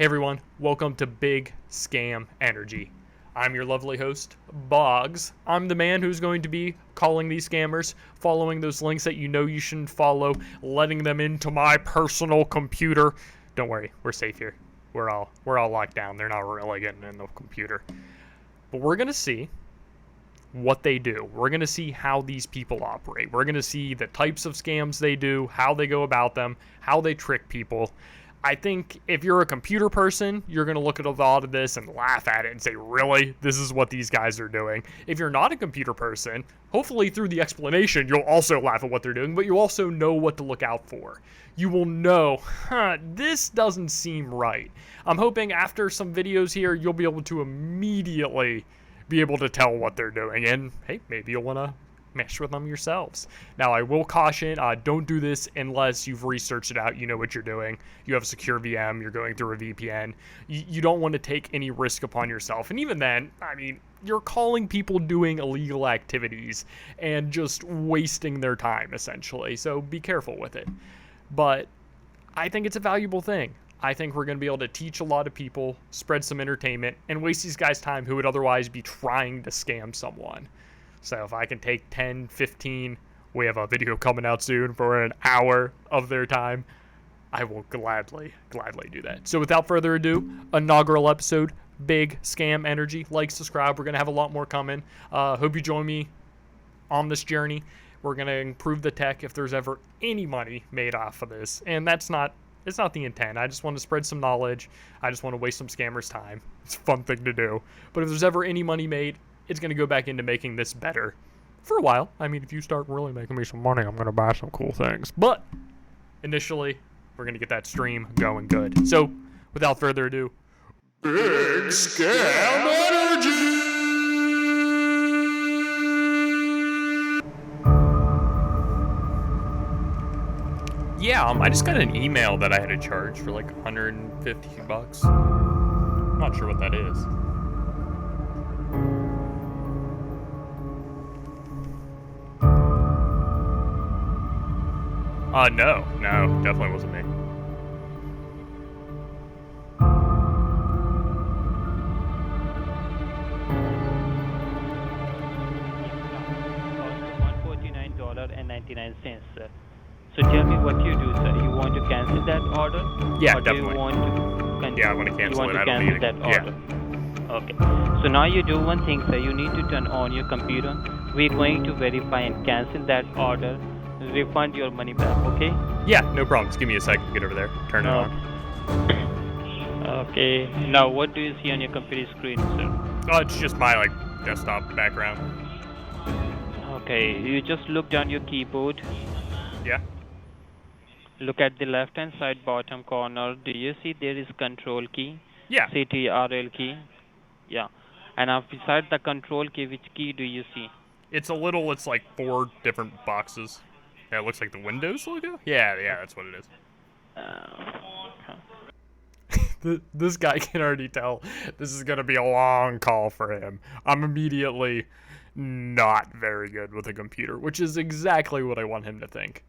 Hey everyone, welcome to Big Scam Energy. I'm your lovely host, Boggs. I'm the man who's going to be calling these scammers, following those links that you know you shouldn't follow, letting them into my personal computer. Don't worry, we're safe here. We're all locked down. They're not really getting in the computer. But we're gonna see what they do. We're gonna see how these people operate. We're gonna see the types of scams they do, how they go about them, how they trick people. I think if you're a computer person, you're going to look at a lot of this and laugh at it and say, really? This is what these guys are doing. If you're not a computer person, hopefully through the explanation, you'll also laugh at what they're doing, but you also know what to look out for. You will know, this doesn't seem right. I'm hoping after some videos here, you'll be able to immediately be able to tell what they're doing. And hey, maybe you'll want to mess with them yourselves. Now, I will caution, don't do this unless you've researched it out, you know what you're doing. You have a secure VM, you're going through a VPN. You don't want to take any risk upon yourself. And even then, I mean, you're calling people doing illegal activities and just wasting their time, essentially. So be careful with it. But I think it's a valuable thing. I think we're going to be able to teach a lot of people, spread some entertainment, and waste these guys' time who would otherwise be trying to scam someone. So if I can take 10, 15, we have a video coming out soon for an hour of their time, I will gladly do that. So without further ado, inaugural episode, Big Scam Energy. Like, subscribe. We're going to have a lot more coming. Hope you join me on this journey. We're going to improve the tech if there's ever any money made off of this. And it's not the intent. I just want to spread some knowledge. I just want to waste some scammers' time. It's a fun thing to do. But if there's ever any money made, it's going to go back into making this better for a while. I mean, if you start really making me some money, I'm going to buy some cool things. But initially, we're going to get that stream going good. So, without further ado, Big Scam Energy! Yeah, I just got an email that I had to charge for like $150. I'm not sure what that is. No, definitely wasn't me. $149.99, sir. So tell me what you do, sir. You want to cancel that order? Yeah, or definitely. Do you want to I want to cancel it. I don't need it. That order? Yeah. Okay. So now you do one thing, sir. You need to turn on your computer. We're going to verify and cancel that order. Refund your money back, okay? Yeah, no problem. Just give me a second to get over there. Turn it on. Okay. Now, what do you see on your computer screen, sir? Oh, it's just my, desktop background. Okay. You just look down your keyboard. Yeah. Look at the left-hand side bottom corner. Do you see there is control key? Yeah. CTRL key? Yeah. And beside the control key, which key do you see? It's like 4 different boxes. Yeah, it looks like the Windows logo? Yeah, that's what it is. This guy can already tell this is going to be a long call for him. I'm immediately not very good with a computer, which is exactly what I want him to think.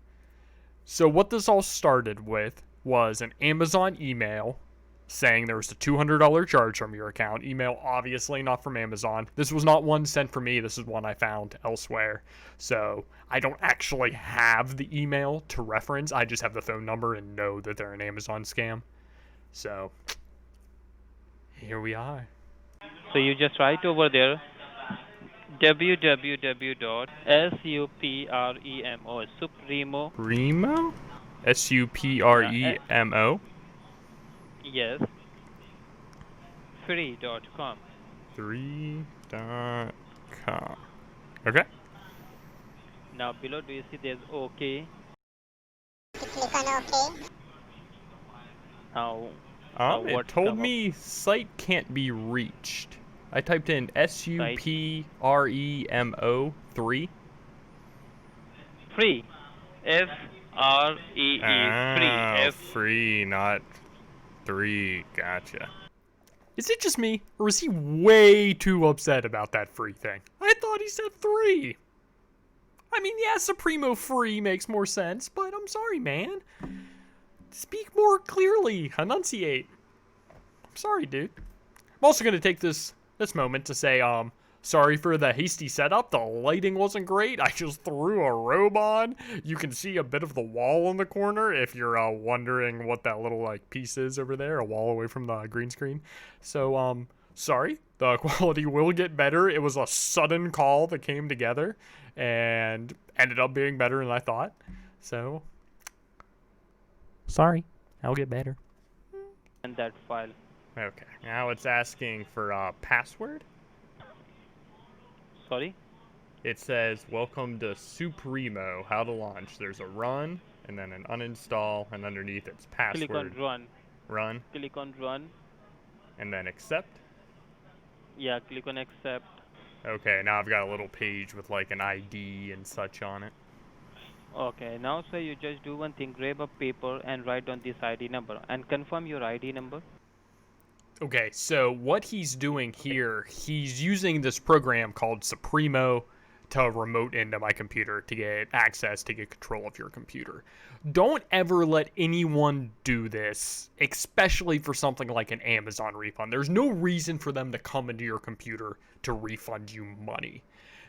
So what this all started with was an Amazon email saying there was a $200 charge from your account. Email obviously not from Amazon. This was not one sent from me. This is one I found elsewhere. So I don't actually have the email to reference. I just have the phone number and know that they're an Amazon scam. So here we are. So you just write over there www.supremo Supremo? Supremo? Yes. Free.com. Free.com. Okay. Now below, do you see there's OK? Click on OK. Now, it told me site can't be reached. I typed in SUPREMO 3. Free. FREE. Free. Free, not 3. Gotcha. Is it just me, or is he way too upset about that free thing? I thought he said 3. I mean, yeah, Supremo free makes more sense, but I'm sorry, man. Speak more clearly. Enunciate. sorry, dude. I'm also going to take this moment to say, sorry for the hasty setup. The lighting wasn't great. I just threw a robe on. You can see a bit of the wall in the corner if you're wondering what that little like piece is over there, a wall away from the green screen. So, sorry. The quality will get better. It was a sudden call that came together and ended up being better than I thought. So, sorry. I'll get better. And that file. Okay. Now it's asking for a password. Sorry? It says, welcome to Supremo, how to launch. There's a run, and then an uninstall, and underneath it's password. Click on run. Run, Click on run. and then accept. Yeah, click on accept. Okay, now I've got a little page with like an ID and such on it. Okay, now sir, you just do one thing. Grab a paper and write down this ID number and confirm your ID number. Okay, so what he's doing here, he's using this program called Supremo to remote into my computer to get access, to get control of your computer. Don't ever let anyone do this, especially for something like an Amazon refund. There's no reason for them to come into your computer to refund you money.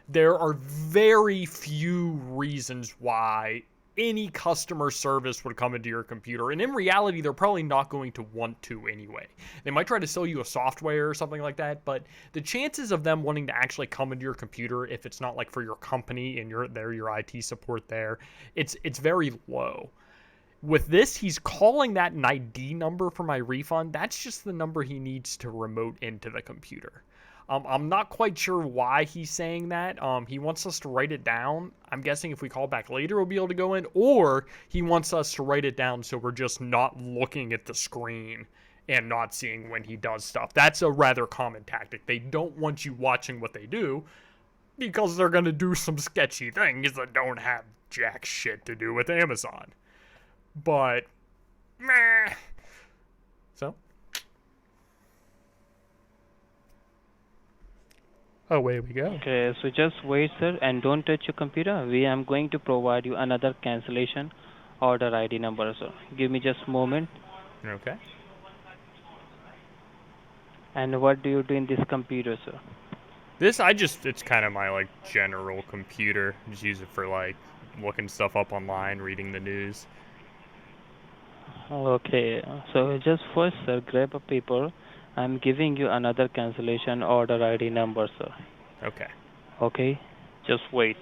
There are very few reasons why any customer service would come into your computer, and in reality they're probably not going to want to anyway. They might try to sell you a software or something like that, but the chances of them wanting to actually come into your computer, if it's not like for your company and your IT support there, it's very low. With this, he's calling that an ID number for my refund. That's just the number he needs to remote into the computer. I'm not quite sure why he's saying that. He wants us to write it down. I'm guessing if we call back later, we'll be able to go in. Or he wants us to write it down so we're just not looking at the screen and not seeing when he does stuff. That's a rather common tactic. They don't want you watching what they do because they're going to do some sketchy things that don't have jack shit to do with Amazon. But, meh. So... away we go. Okay, so just wait sir and don't touch your computer. I'm going to provide you another cancellation order ID number, sir. Give me just a moment. Okay. And what do you do in this computer, sir? This, it's kind of my, like, general computer. Just use it for, like, looking stuff up online, reading the news. Okay, so just first, sir, grab a paper. I'm giving you another cancellation order ID number, sir. Okay. Okay, just wait.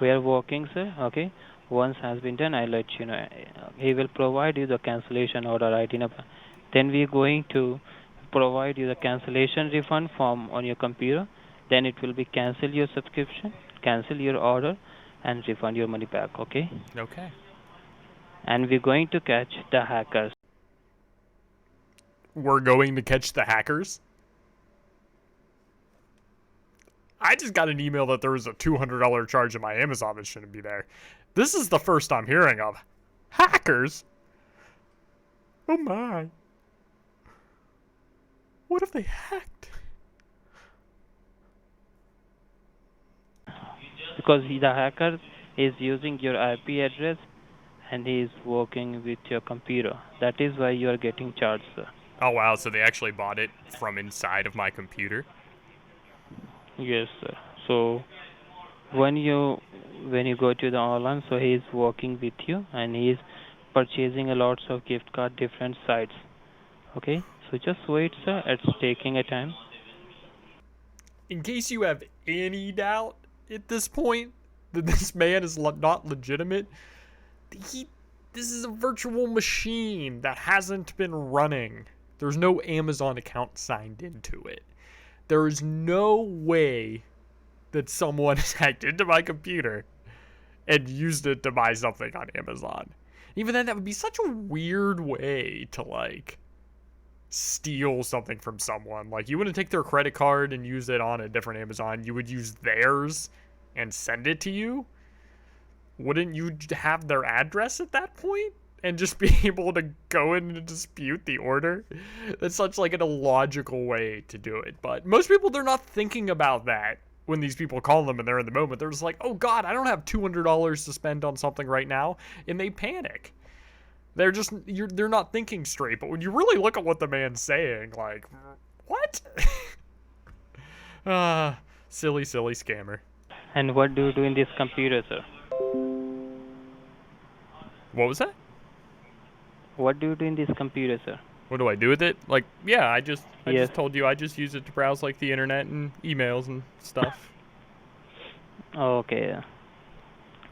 We are working, sir. Okay, once has been done, I'll let you know. He will provide you the cancellation order ID number. Then we're going to provide you the cancellation refund form on your computer. Then it will be cancel your subscription, cancel your order, and refund your money back. Okay. Okay. And we're going to catch the hackers. We're going to catch the hackers? I just got an email that there was a $200 charge in my Amazon that shouldn't be there. This is the first I'm hearing of. Hackers? Oh my. What if they hacked? Because the hacker is using your IP address and he is working with your computer. That is why you are getting charged, sir. Oh wow, so they actually bought it from inside of my computer? Yes, sir. So when you go to the online, so he is working with you and he is purchasing a lots of gift card different sites. Okay, so just wait, sir. It's taking a time. In case you have any doubt at this point that this man is not legitimate, this is a virtual machine that hasn't been running. There's no Amazon account signed into it. There is no way that someone has hacked into my computer and used it to buy something on Amazon. Even then, that would be such a weird way to, like, steal something from someone. Like, you wouldn't take their credit card and use it on a different Amazon. You would use theirs and send it to you. Wouldn't you have their address at that point? And just be able to go in and dispute the order? That's such like an illogical way to do it. But most people, they're not thinking about that when these people call them and they're in the moment. They're just like, oh God, I don't have $200 to spend on something right now. And they panic. they're not thinking straight. But when you really look at what the man's saying, like, what? Silly scammer. And what do you do in this computer, sir? What was that? What do you do in this computer, sir? What do I do with it? Like, yeah, I just Yes. told you I just use it to browse like the internet and emails and stuff. Okay.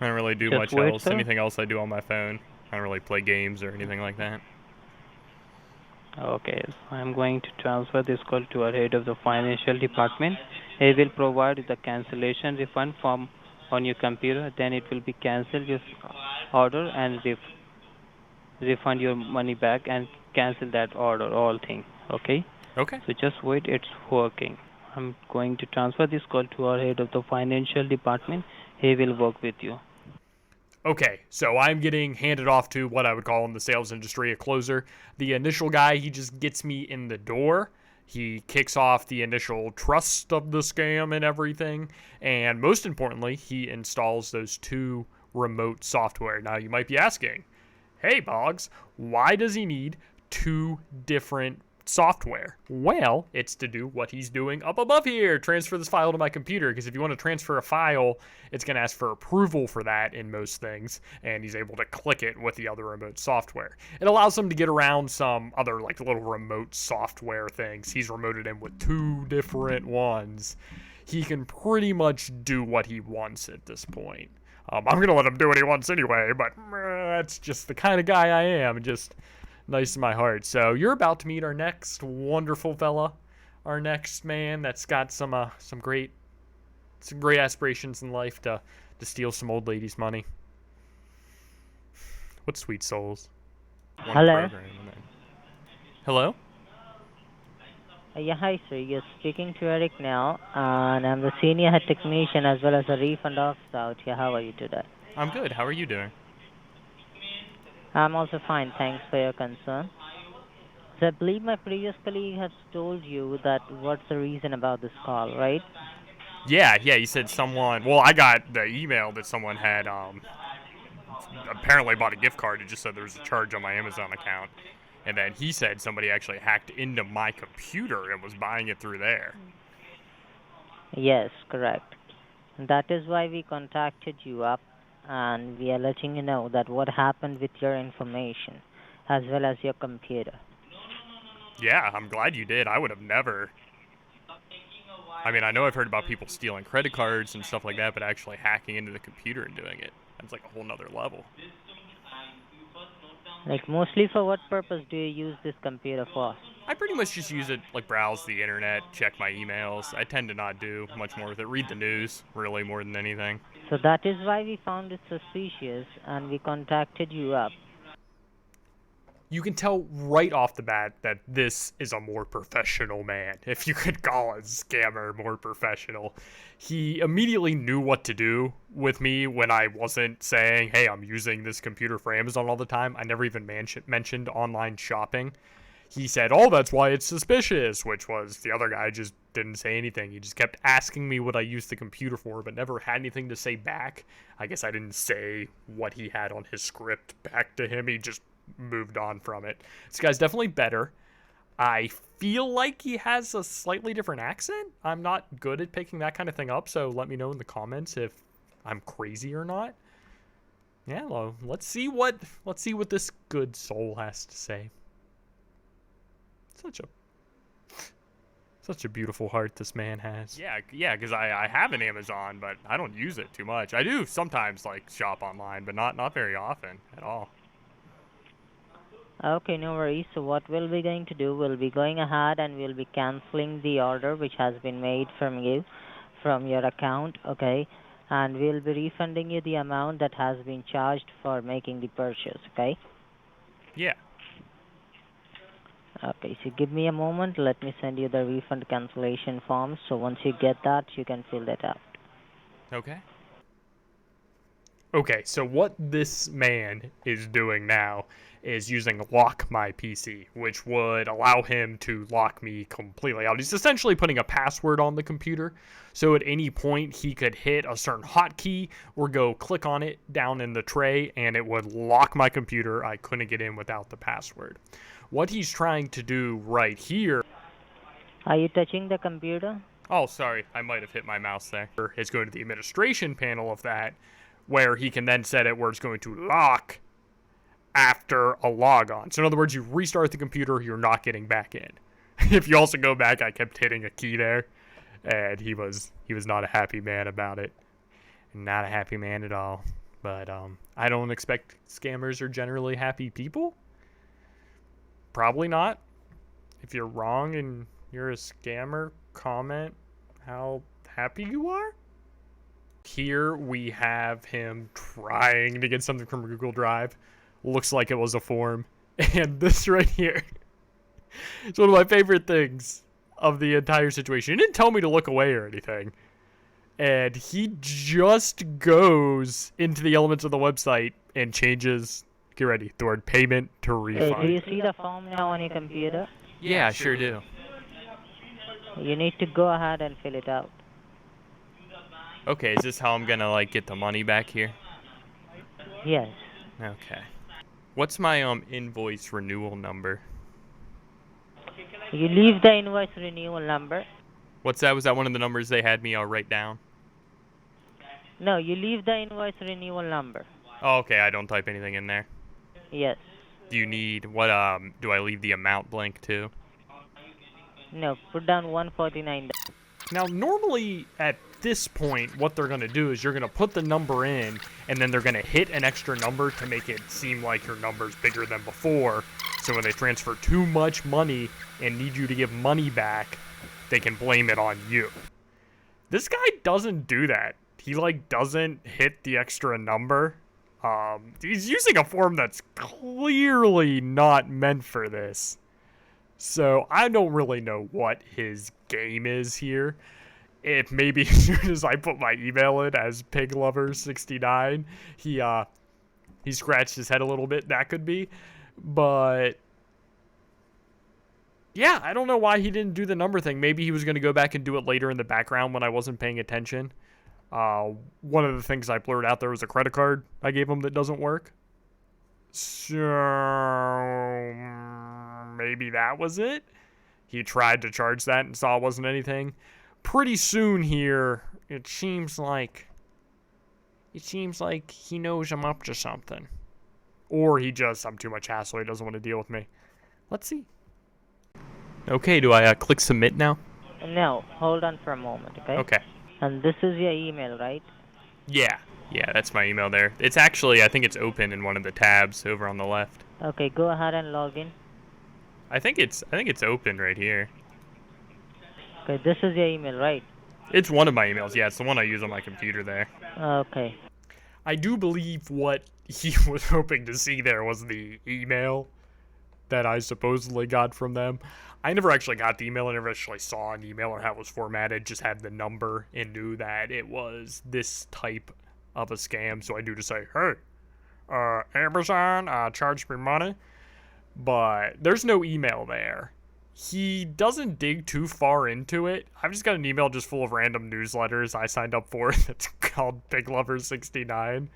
I don't really do Just much wait, else. sir. Anything else I do on my phone. I don't really play games or anything like that. Okay. So I'm going to transfer this call to our head of the financial department. He will provide the cancellation refund form on your computer. Then it will be cancel your order and refund your money back and cancel that order, all thing. Okay. Okay. So just wait, it's working. I'm going to transfer this call to our head of the financial department. He will work with you. Okay, so I'm getting handed off to what I would call in the sales industry a closer. The initial guy, he just gets me in the door. He kicks off the initial trust of the scam and everything. And most importantly, he installs those 2 remote software. Now, you might be asking, hey, Boggs, why does he need 2 different software? Well, it's to do what he's doing up above here. Transfer this file to my computer, because if you want to transfer a file, it's going to ask for approval for that in most things, and he's able to click it with the other remote software. It allows him to get around some other like little remote software things. He's remoted in with 2 different ones. He can pretty much do what he wants at this point. I'm going to let him do what he wants anyway, but that's just the kind of guy I am. Just nice in my heart. So you're about to meet our next wonderful fella, our next man that's got some great aspirations in life to steal some old lady's money. What sweet souls. One Hello. program and then- Hello? Yeah, hi sir. You're speaking to Eric now, and I'm the senior head technician as well as a refund officer out here. How are you today? I'm good. How are you doing? I'm also fine. Thanks for your concern. So I believe my previous colleague has told you that what's the reason about this call, right? Yeah, you said someone. Well, I got the email that someone had apparently bought a gift card. It just said there was a charge on my Amazon account. And then he said somebody actually hacked into my computer and was buying it through there. Yes, correct. That is why we contacted you up, and we are letting you know that what happened with your information as well as your computer. Yeah, I'm glad you did. I would have never. I mean, I know I've heard about people stealing credit cards and stuff like that, but actually hacking into the computer and doing it, that's like a whole nother level. Like, mostly for what purpose do you use this computer for? I pretty much just use it, like, browse the internet, check my emails. I tend to not do much more with it. Read the news, really, more than anything. So that is why we found it suspicious and we contacted you up. You can tell right off the bat that this is a more professional man, if you could call a scammer more professional. He immediately knew what to do with me when I wasn't saying, hey, I'm using this computer for Amazon all the time. I never even mentioned online shopping. He said, oh, that's why it's suspicious, which was the other guy just didn't say anything. He just kept asking me what I used the computer for, but never had anything to say back. I guess I didn't say what he had on his script back to him. He just moved on from it. This guy's definitely better. I feel like he has a slightly different accent. I'm not good at picking that kind of thing up, so let me know in the comments if I'm crazy or not. Yeah, well, let's see what this good soul has to say. Such a beautiful heart this man has. Yeah, because I have an Amazon, but I don't use it too much. I do sometimes like shop online, but not very often at all. Okay, no worries. So what we'll be going to do, we'll be going ahead and we'll be canceling the order which has been made from you, from your account, okay? And we'll be refunding you the amount that has been charged for making the purchase, okay? Yeah. Okay, so give me a moment. Let me send you the refund cancellation form. So once you get that, you can fill that out. Okay. Okay, so what this man is doing now is using Lock My PC, which would allow him to lock me completely out. He's essentially putting a password on the computer, so at any point he could hit a certain hotkey or go click on it down in the tray, and it would lock my computer. I couldn't get in without the password. What he's trying to do right here... Are you touching the computer? Oh, sorry, I might have hit my mouse there. Is going to the administration panel of that, where he can then set it where it's going to lock after a logon. So in other words, you restart the computer, you're not getting back in. If you also go back, I kept hitting a key there, and he was not a happy man about it. Not a happy man at all. But I don't expect scammers are generally happy people. Probably not. If you're wrong and you're a scammer, comment how happy you are. Here we have him trying to get something from Google Drive. Looks like it was a form. And this right here, it's one of my favorite things of the entire situation. He didn't tell me to look away or anything. And he just goes into the elements of the website and changes, get ready, the word payment to refund. Do you see the form now on your computer? Yeah, I sure do. You need to go ahead and fill it out. Okay, is this how I'm gonna like get the money back here? Yes. Okay. What's my invoice renewal number? You leave the invoice renewal number. What's that? Was that one of the numbers they had me write down? No, you leave the invoice renewal number. Oh, okay, I don't type anything in there. Yes. Do you need what do I leave the amount blank too? No, put down $149. Now, normally at this point, what they're going to do is you're going to put the number in, and then they're going to hit an extra number to make it seem like your number's bigger than before. So when they transfer too much money and need you to give money back, they can blame it on you. This guy doesn't do that. He, like, doesn't hit the extra number. He's using a form that's clearly not meant for this. So I don't really know what his game is here. If maybe as soon as I put my email in as PigLover69, he scratched his head a little bit, that could be. But yeah, I don't know why he didn't do the number thing. Maybe he was going to go back and do it later in the background when I wasn't paying attention. One of the things I blurred out there was a credit card I gave him that doesn't work. So maybe that was it. He tried to charge that and saw it wasn't anything. Pretty soon here, it seems like he knows I'm up to something. Or I'm too much hassle, he doesn't want to deal with me. Let's see. Okay, do I click submit now? No, hold on for a moment, okay? Okay. And this is your email, right? Yeah, that's my email there. It's actually, I think it's open in one of the tabs over on the left. Okay, go ahead and log in. I think it's open right here. Okay, this is your email, right? It's one of my emails. Yeah, it's the one I use on my computer there. Okay. I do believe what he was hoping to see there was the email that I supposedly got from them. I never actually got the email. I never actually saw an email or how it was formatted. Just had the number and knew that it was this type of a scam. So I do just say, hey, Amazon charged me money. But there's no email there. He doesn't dig too far into it. I've just got an email just full of random newsletters I signed up for that's called Big Lover 69.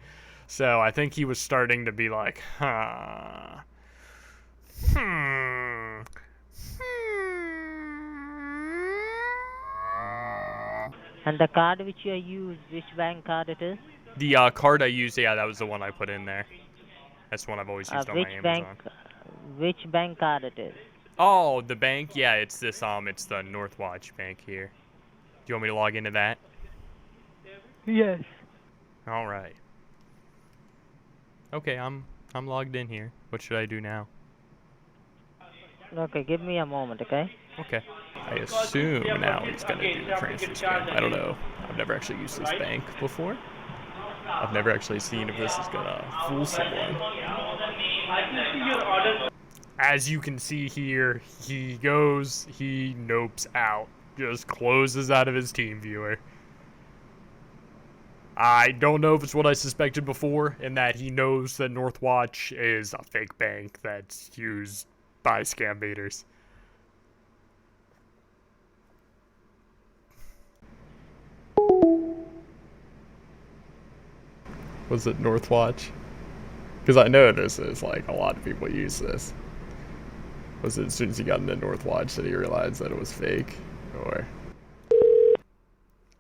So I think he was starting to be like, And the card which you use, which bank card it is? The card I used, yeah, that was the one I put in there. That's the one I've always used on my Amazon. Which bank card it is? Oh, the bank? Yeah, it's this, it's the Northwatch Bank here. Do you want me to log into that? Yes. All right. Okay, I'm logged in here. What should I do now? Okay, give me a moment, okay? Okay. I assume now he's going to do the transfer scan. I don't know. I've never actually used this bank before. I've never actually seen if this is going to fool someone. As you can see here, he nopes out. Just closes out of his team viewer. I don't know if it's what I suspected before, in that he knows that Northwatch is a fake bank that's used by scam baiters. Was it Northwatch? Because I know this is like a lot of people use this. Was it as soon as he got into Northwatch that he realized that it was fake? Or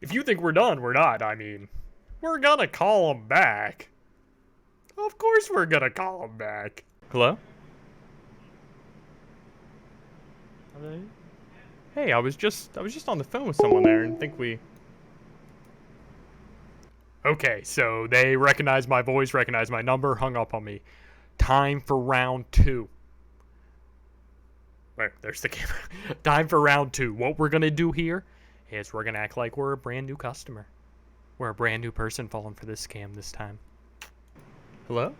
if you think we're done, we're not. I mean, we're gonna call him back. Of course we're gonna call him back. Hello? Hello? Hey, I was just on the phone with someone there and think we... Okay, so they recognized my voice, recognized my number, hung up on me. Time for round 2. Where? There's the camera. Time for round 2. What we're gonna do here is we're gonna act like we're a brand new customer. We're a brand new person falling for this scam this time. Hello?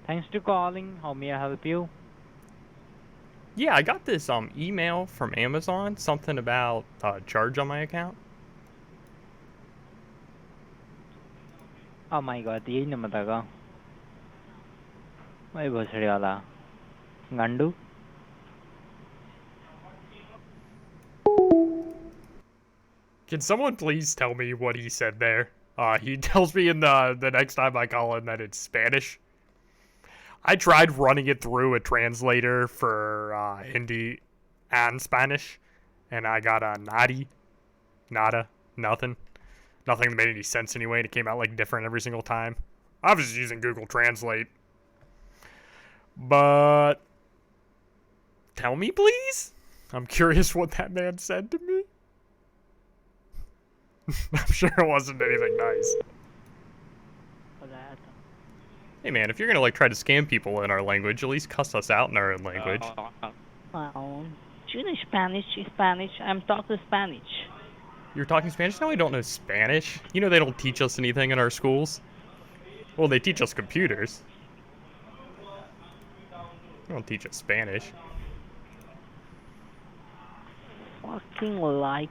Thanks for calling. How may I help you? Yeah, I got this email from Amazon, something about charge on my account. Oh my god, यही number था का मैं भोसड़ी वाला गंडू Can someone please tell me what he said there? He tells me in the next time I call him that it's Spanish. I tried running it through a translator for Hindi and Spanish, and I got a nada, nothing. Nothing that made any sense anyway, and it came out like different every single time. I was just using Google Translate. But tell me, please? I'm curious what that man said to me. I'm sure it wasn't anything nice. Hey man, if you're gonna like try to scam people in our language, at least cuss us out in our own language. Well, do you know Spanish? Spanish? I'm talking Spanish. You're talking Spanish now? I don't know Spanish. You know they don't teach us anything in our schools. Well, they teach us computers. They don't teach us Spanish. Fucking like.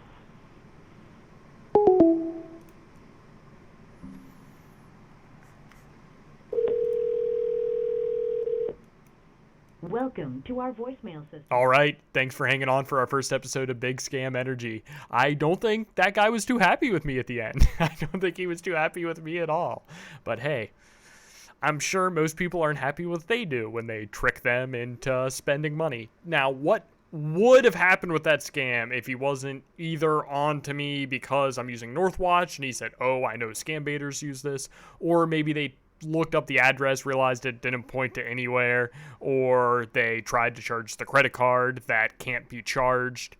Welcome to our voicemail system. All right, thanks for hanging on for our first episode of Big Scam Energy. I don't think that guy was too happy with me at the end. I don't think he was too happy with me at all. But hey, I'm sure most people aren't happy with what they do when they trick them into spending money. Now, what would have happened with that scam if he wasn't either on to me because I'm using Northwatch and he said, oh, I know scam baiters use this, or maybe they looked up the address, realized it didn't point to anywhere, or they tried to charge the credit card that can't be charged.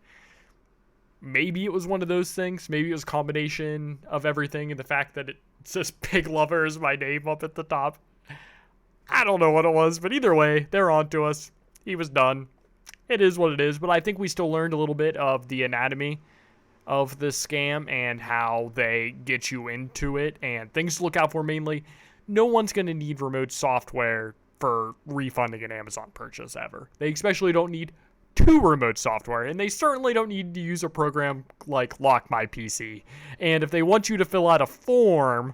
Maybe it was one of those things. Maybe it was a combination of everything and the fact that it says Pig Lover is my name up at the top. I don't know what it was, but either way, they're on to us. He was done. It is what it is, but I think we still learned a little bit of the anatomy of this scam and how they get you into it and things to look out for mainly. No one's going to need remote software for refunding an Amazon purchase ever. They especially don't need 2 remote software, and they certainly don't need to use a program like Lock My PC. And if they want you to fill out a form,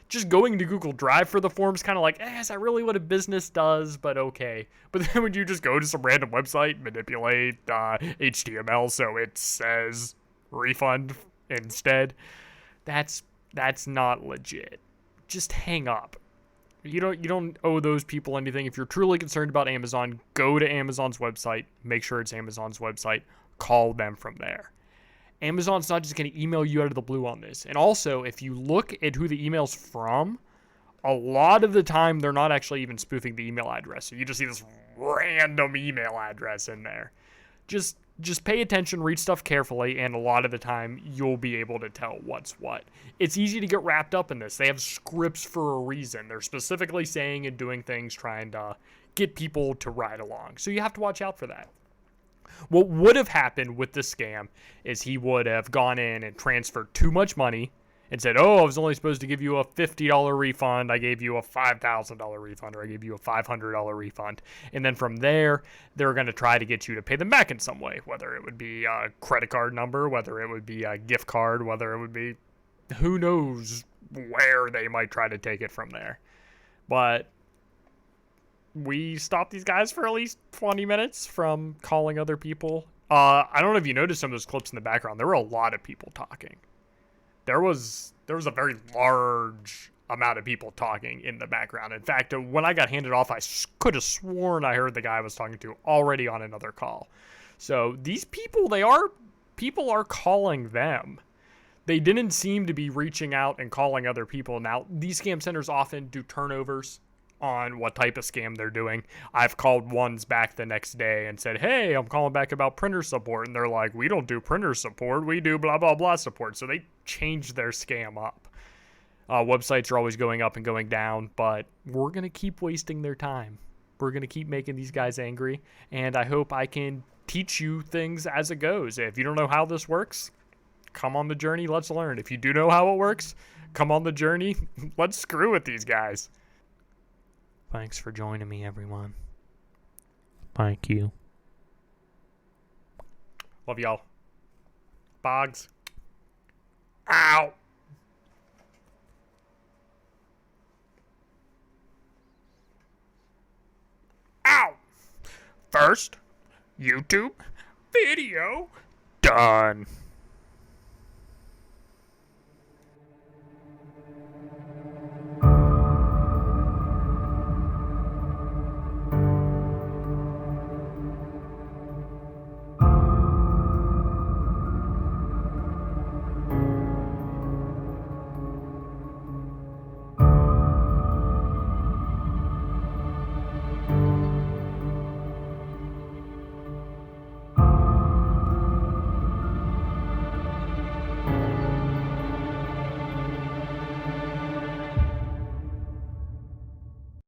just going to Google Drive for the form is kind of like, is that really what a business does? But okay. But then when you just go to some random website, manipulate HTML so it says refund instead, that's not legit. Just hang up. You don't owe those people anything. If you're truly concerned about Amazon, go to Amazon's website, make sure it's Amazon's website, call them from there. Amazon's not just going to email you out of the blue on this. And also, if you look at who the email's from, a lot of the time they're not actually even spoofing the email address. So you just see this random email address in there. Just pay attention, read stuff carefully, and a lot of the time you'll be able to tell what's what. It's easy to get wrapped up in this. They have scripts for a reason. They're specifically saying and doing things trying to get people to ride along. So you have to watch out for that. What would have happened with the scam is he would have gone in and transferred too much money and said, oh, I was only supposed to give you a $50 refund. I gave you a $5,000 refund, or I gave you a $500 refund. And then from there, they're going to try to get you to pay them back in some way, whether it would be a credit card number, whether it would be a gift card, whether it would be who knows where they might try to take it from there. But we stopped these guys for at least 20 minutes from calling other people. I don't know if you noticed some of those clips in the background. There were a lot of people talking. There was a very large amount of people talking in the background. In fact, when I got handed off, I could have sworn I heard the guy I was talking to already on another call. So these people, people are calling them. They didn't seem to be reaching out and calling other people. Now, these scam centers often do turnovers on what type of scam they're doing. I've called ones back the next day and said, hey, I'm calling back about printer support. And they're like, we don't do printer support. We do blah, blah, blah support. So they changed their scam up. Websites are always going up and going down, but we're going to keep wasting their time. We're going to keep making these guys angry. And I hope I can teach you things as it goes. If you don't know how this works, come on the journey. Let's learn. If you do know how it works, come on the journey. Let's screw with these guys. Thanks for joining me, everyone. Thank you. Love y'all. Boggs. Ow. Ow. First, YouTube video done.